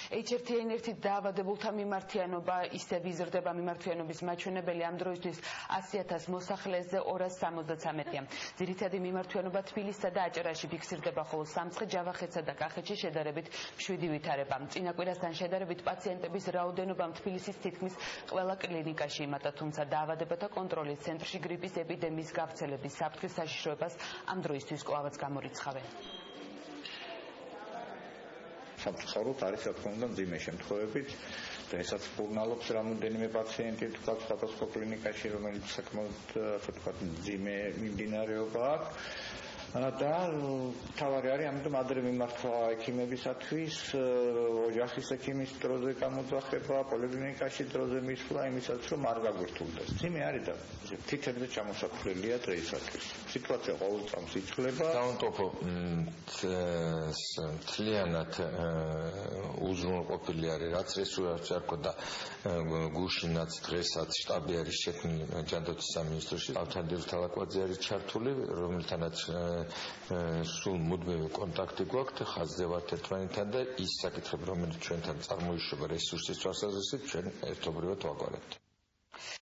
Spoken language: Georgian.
HRT-1 დაავადებულთა მიმართიანობა ისევ იზრდება, მიმართიანობის მაჩვენებელი ამ დროისთვის 100,000 მოსახლეზე 273-ია. ძირითადი მიმართიანობა თბილისსა და აჭარაში ფიქსირდება, ხოლო სამცხე, ჯავახეთსა და კახეთში შედარებით მშვიდი ვითარება. წინა კვირასთან შედარებით პაციენტების რაოდენობა თბილისის თითქმის ყველა კლინიკაში იმატა, თუმცა დაავადებათა კონტროლის ცენტრში გრიპის ეპიდემიის გავრცელების საფრთხის საშიშროებას ამ დროისთვის კვლავაც გამორიცხავენ. სამწუხაროდ არის რა თქმა უნდა მძიმე შემთხვევებით და ესაც ფურნალობს რამოდენიმე პაციენტი თქვა სხვადასხვა კლინიკაში, რომელიც საკმაოდ ასე ვთქვათ მძიმე მიმდინარეობა აქვს. და თავარი არის ამიტომ ადრე მიმართვა ექიმებისათვის, ოჯახის ექიმის დროზე გამოძახება, პოლიკლინიკაში დროზე მისვლა იმისაც რომ არ გაგვირთულდეს. ძიმე არის და თითებზე ჩამოსაფრელია დღეისათვის. სიტუაცია ყოველ წამს იცვლება. დაუნტოფო თლიანად უზრუნველყოფილი არის, რაც რესურსი არ ქონდა გუშინაც დღესაც შტაბი არის შექმნილი ჯანდაცვის სამინისტროში. ავთანდილ თალაკვაძე არის ჩართული, რომელთანაც სულ მუდმივი კონტაქტი გვაქვს, ხაზზე ვართ ერთმანეთთან და ის საკითხები, რომელიც ჩვენთან წარმოიშობა რესურსის თვალსაზრისით, ჩვენ ერთობლივად ვაგვარებთ.